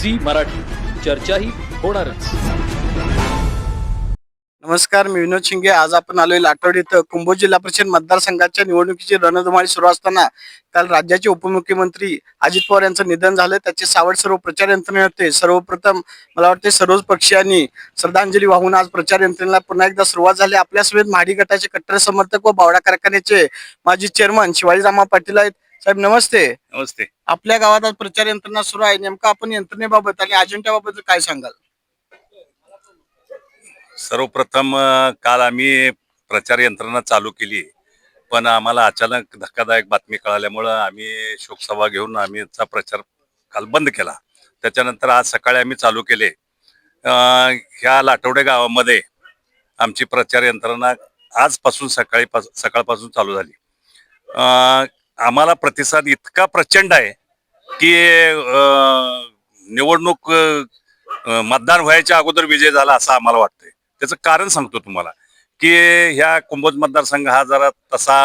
Zee Marathi, चर्चा ही होणारच. नमस्कार, मी विनोद शिंगे. आज आपण आलोय लातूर इथं कुंभोज जिल्हा परिषद मतदारसंघाच्या निवडणुकीची रणधुमाळी सुरू असताना काल राज्याचे उपमुख्यमंत्री अजित पवार यांचं निधन झालं. त्याचे सावट सर्व प्रचार यंत्रणे होते. सर्वप्रथम मला वाटते सर्वच पक्षीयांनी श्रद्धांजली वाहून आज प्रचार यंत्रणेला पुन्हा एकदा सुरुवात झाली. आपल्या समेत महाडी गटाचे कट्टर समर्थक व बावडा कारखान्याचे माजी चेअरमन शिवाजीरामा पाटील आहेत. साहेब नमस्ते. नमस्ते. आपल्या गावात आज प्रचार यंत्रणा सुरू आहे. नेमकं आपण यंत्रणेबाबत आणि अजेंड्याबाबत काय सांगाल? सर्वप्रथम काल आम्ही प्रचार यंत्रणा चालू केली, पण आम्हाला अचानक धक्कादायक बातमी कळाल्यामुळं आम्ही शोकसभा घेऊन आम्हीचा प्रचार काल बंद केला. त्याच्यानंतर आज सकाळी आम्ही चालू केले. ह्या लाटवडे गावामध्ये आमची प्रचार यंत्रणा आजपासून सकाळपासून चालू झाली. आम्हाला प्रतिसाद इतका प्रचंड आहे की निवडणूक मतदान व्हायच्या अगोदर विजय झाला असं आम्हाला वाटतंय. त्याचं कारण सांगतो तुम्हाला की ह्या कुंभोज मतदारसंघ हा जरा तसा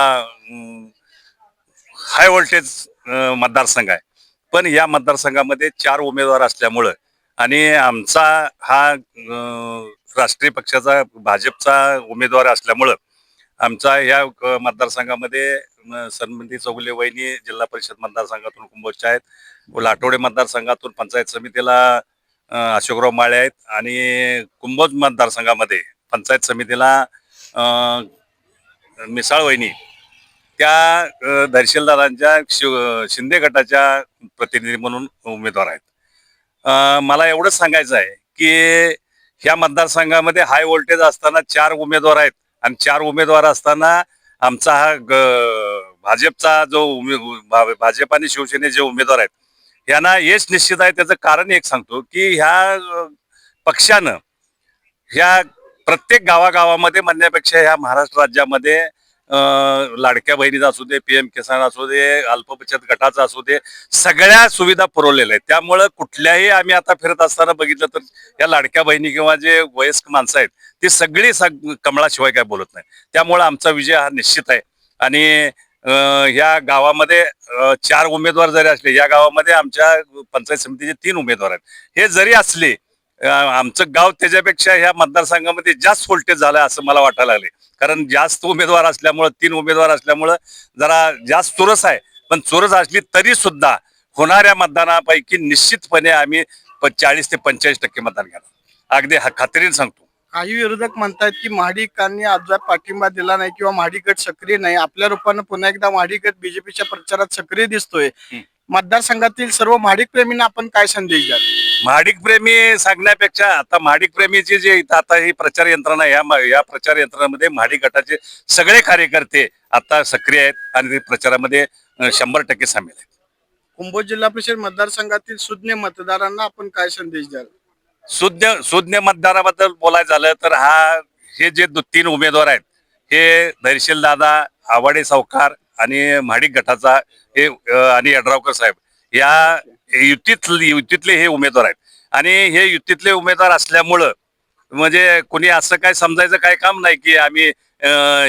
हाय व्होल्टेज मतदारसंघ आहे, पण या मतदारसंघामध्ये 4 उमेदवार असल्यामुळं आणि आमचा हा राष्ट्रीय पक्षाचा भाजपचा उमेदवार असल्यामुळं आमचा या मतदारसंघामध्ये सन्मती चौगुले वहिनी जिल्हा परिषद मतदारसंघातून कुंभोजच्या आहेत. लाटोडे मतदारसंघातून पंचायत समितीला अशोकराव माळे आहेत आणि कुंभोज मतदारसंघामध्ये पंचायत समितीला मिसाळ वहिनी त्या धैर्शीलदारांच्या शिंदे गटाच्या प्रतिनिधी म्हणून उमेदवार आहेत. मला एवढंच सांगायचं आहे की ह्या मतदारसंघामध्ये हाय व्होल्टेज असताना 4 उमेदवार आहेत आणि 4 उमेदवार असताना आमचा हा भाजपचा जो भाजप आणि शिवसेने जे उमेदवार आहेत यांना यश निश्चित आहे. त्याचं कारण एक सांगतो की ह्या पक्षानं ह्या प्रत्येक गावागावामध्ये म्हणण्यापेक्षा ह्या महाराष्ट्र राज्यामध्ये लाडक्या बहिणीचा असू दे, PM किसान असू दे, अल्प बचत गटाचा असू दे, सगळ्या सुविधा पुरवलेल्या आहेत. त्यामुळं कुठल्याही आम्ही आता फिरत असताना बघितलं तर या लाडक्या बहिणी किंवा जे वयस्क माणसं आहेत ती सगळी कमळाशिवाय काय बोलत नाही. त्यामुळं आमचा विजय हा निश्चित आहे. आणि ह्या गावामध्ये 4 उमेदवार जरी असले, या गावामध्ये आमच्या पंचायत समितीचे 3 उमेदवार आहेत. हे जरी असले आमचं गाव त्याच्यापेक्षा ह्या मतदारसंघामध्ये जास्त व्होल्टेज झालं असं मला वाटायला लागले. कारण जास्त उमेदवार असल्यामुळं 3 उमेदवार असल्यामुळं जरा जास्त चुरस आहे. पण चुरस असली तरी सुद्धा होणाऱ्या मतदानापैकी निश्चितपणे आम्ही 40 ते 45% मतदान घेणार. अगदी खात्रीने सांगतो. काही विरोधक म्हणतात की महाडिकांनी अद्याप पाठिंबा दिला नाही किंवा महाडी गट सक्रिय नाही. आपल्या रूपानं पुन्हा एकदा महाडी गट बीजेपीच्या प्रचारात सक्रिय दिसतोय. मतदारसंघातील सर्व महाडिक प्रेमींना आपण काय संदेश द्याल? महाडिक प्रेमी सांगण्यापेक्षा आता महाडिक प्रेमीची जे आता ही प्रचार यंत्रणा या प्रचार यंत्रणेमध्ये महाडिक गटाचे सगळे कार्यकर्ते आता सक्रिय आहेत आणि ते प्रचारामध्ये 100% सामील आहेत. कुंभोज जिल्हा परिषद मतदारसंघातील सुज्ञ मतदारांना आपण काय संदेश द्याल? सुज्ञ मतदाराबद्दल बोलायचं झालं तर हे जे 3 उमेदवार आहेत हे धैर्शील दादा, आवाडे सावकार आणि महाडिक गटाचा हे आणि यड्रावकर साहेब या युतीतले हे उमेदवार आहेत. आणि हे युतीतले उमेदवार असल्यामुळं म्हणजे कोणी असं काय समजायचं काय काम नाही की आम्ही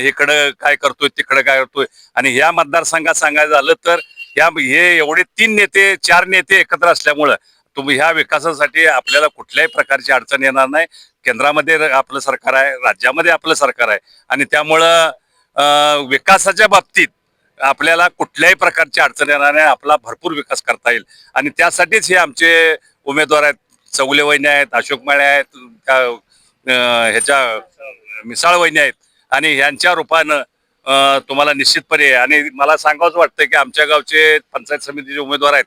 इकडं काय करतोय तिकडं काय करतोय. आणि ह्या मतदारसंघात सांगायचं झालं तर हे एवढे 4 नेते एकत्र असल्यामुळं तुम्ही ह्या विकासासाठी आपल्याला कुठल्याही प्रकारची अडचण येणार नाही. केंद्रामध्ये आपलं सरकार आहे, राज्यामध्ये आपलं सरकार आहे आणि त्यामुळं विकासाच्या बाबतीत आपल्याला कुठल्याही प्रकारची अडचण येणार नाही. आपला भरपूर विकास करता येईल आणि त्यासाठीच हे आमचे उमेदवार आहेत. चौगुले वहिनी आहेत, अशोक माळे आहेत, ह्याच्या मिसाळ वहिनी आहेत आणि ह्यांच्या रूपानं तुम्हाला निश्चितपणे आणि मला सांगावंच वाटतं की आमच्या गावचे पंचायत समितीचे उमेदवार आहेत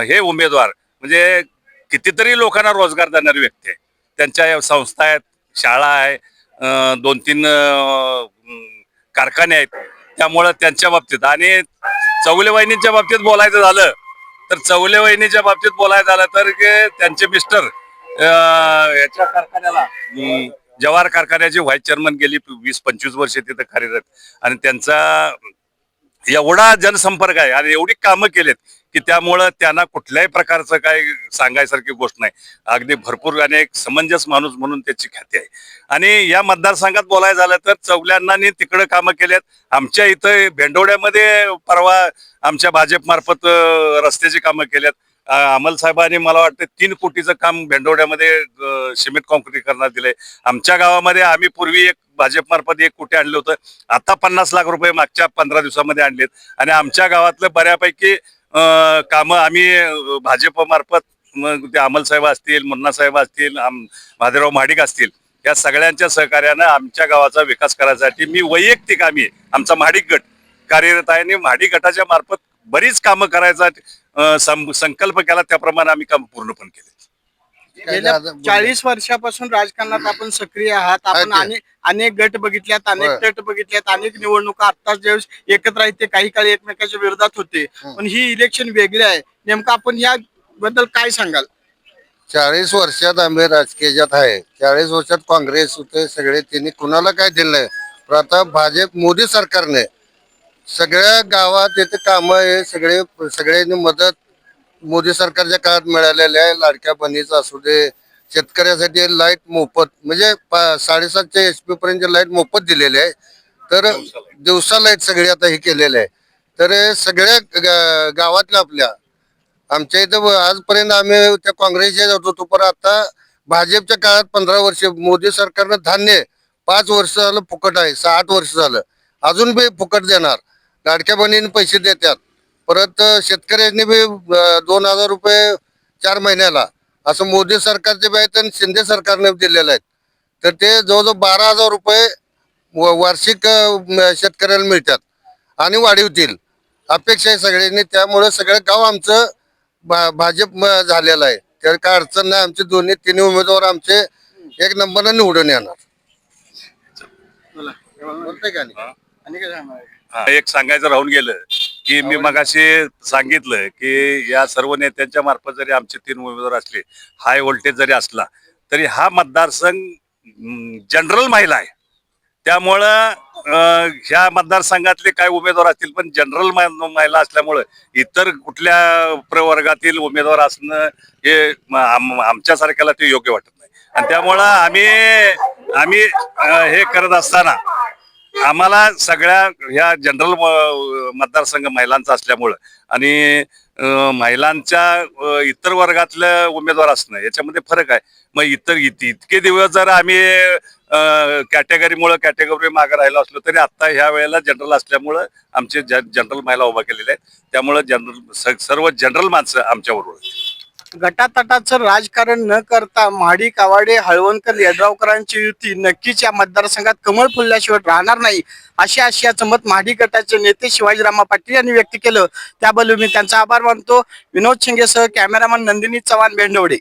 हे उमेदवार म्हणजे कितीतरी लोकांना रोजगार देणारी व्यक्ती आहे. त्यांच्या संस्था आहेत, शाळा आहे, 2-3 कारखाने आहेत. त्यामुळं त्यांच्या बाबतीत आणि चौगुले वहिनीच्या बाबतीत बोलायचं झालं तर त्यांचे मिस्टर याच्या कारखान्याला जवाहर कारखान्याचे व्हाईस चेअरमन गेली 20-25 वर्षे तिथे कार्यरत आणि त्यांचा एवढा जनसंपर्क आहे आणि एवढी कामं केलेत की त्यामुळं त्यांना कुठल्याही प्रकारचं काय सांगायसारखी गोष्ट नाही. अगदी भरपूर आणि एक समंजस माणूस म्हणून त्याची ख्याती आहे. आणि या मतदारसंघात बोलायचं झालं तर चौगल्यांना तिकडे कामं केलेत. आमच्या इथं भेंडवड्यामध्ये परवा आमच्या भाजप मार्फत रस्त्याची कामं केल्यात. अमल साहेबांनी मला वाटतं 3 कोटीचं काम भेंडवड्यामध्ये सिमेंट कॉन्क्रीट करण्यात दिलंय. आमच्या गावामध्ये आम्ही पूर्वी एक भाजपमार्फत 1 कोटी आणलं होतं. आता 50 लाख रुपये मागच्या 15 दिवसामध्ये आणलेत आणि आमच्या गावातलं बऱ्यापैकी कामं आम्ही भाजपमार्फत, मग ते अमल साहेब असतील, मुन्ना साहेब असतील, महादेवराव महाडिक असतील, या सगळ्यांच्या सहकार्यानं आमच्या गावाचा विकास करायसाठी मी वैयक्तिक आम्ही आमचा महाडिक गट कार्यरत आहे आणि महाडिक गटाच्या मार्फत बरीच कामं करायचा संकल्प केला. त्याप्रमाणे आम्ही काम पूर्ण पण केले. गेल्या 40 वर्षापासून राजकारणात आपण सक्रिय आहात. आपण अनेक गट बघितल्यात, अनेक तट बघितल्यात, अनेक निवडणुका आत्ताच ज्यावेळेस एकत्र आहेत ते काही काळी एकमेकाच्या विरोधात होते, पण ही इलेक्शन वेगळी आहे. नेमकं आपण या बद्दल काय सांगाल? 40 वर्षात आम्ही राजकीयात आहे. 40 वर्षात काँग्रेस होते सगळे, त्यांनी कुणाला काय दिलं नाही. पण आता भाजप मोदी सरकारने सगळ्या गावात येथे काम आहे, सगळ्यांनी मदत मोदी सरकारच्या काळात मिळालेली आहे. लाडक्या बहिणीचं असू दे, शेतकऱ्यासाठी लाईट मोफत, म्हणजे 7.5 HP पर्यंत लाईट मोफत दिलेली आहे. तर दिवसा लाईट सगळे आता हे केलेले आहे. तर सगळ्या गावातल्या आपल्या आमच्या इथं आजपर्यंत आम्ही त्या काँग्रेसच्या जात होतो, पण आता भाजपच्या काळात 15 वर्ष मोदी सरकारनं धान्य 5 वर्ष झालं फुकट आहे, 8 वर्ष झालं अजून बी फुकट देणार. लाडक्या बहिणीने पैसे देतात. परत शेतकऱ्यांनी बी 2,000 रुपये 4 महिन्याला असं मोदी सरकारचे बी आहेत आणि शिंदे सरकारने दिलेले आहेत. तर ते जवळजवळ 12,000 रुपये वार्षिक शेतकऱ्याला मिळतात आणि वाढवतील अपेक्षा आहे सगळ्यांनी. त्यामुळे सगळं गाव आमचं भाजप झालेलं आहे. तर काय अडचण नाही. आमचे तिन्ही उमेदवार आमचे 1 नंबरनं निवडून येणार. बोलतंय का आणि काय सांगणार? एक सांगायचं राहून गेलं की मी मगाशी सांगितलं की या सर्व नेत्यांच्या मार्फत जरी आमचे 3 उमेदवार असले, हाय व्होल्टेज जरी असला, तरी हा मतदारसंघ जनरल महिला आहे. त्यामुळं ह्या मतदारसंघातले काय उमेदवार असतील, पण जनरल महिला असल्यामुळं इतर कुठल्या प्रवर्गातील उमेदवार असणं हे आमच्यासारख्याला ते योग्य वाटत नाही. आणि त्यामुळं आम्ही हे करत असताना आम्हाला सगळ्या ह्या जनरल मतदारसंघ महिलांचा असल्यामुळं आणि महिलांच्या इतर वर्गातलं उमेदवार असणं याच्यामध्ये फरक आहे. मग इतके दिवस जर आम्ही कॅटेगरी मागे राहिलो असलो तरी आता ह्या वेळेला जनरल असल्यामुळं आमचे जनरल महिला उभा केलेल्या आहेत. त्यामुळं सर्व जनरल माणसं आमच्याबरोबर. गटातटाचं राजकारण न करता महाडिक, आवाडे, हळवणकर, यड्रावकरांची युती नक्कीच या मतदारसंघात कमळ फुलल्याशिवाय राहणार नाही, अशी आशयाचं मत महाडिक गटाचे नेते शिवाजीरामा पाटील यांनी व्यक्त केलं. त्याबद्दल मी त्यांचा आभार मानतो. विनोद शिंगेसह कॅमेरामन नंदिनी चव्हाण, भेंडवडे.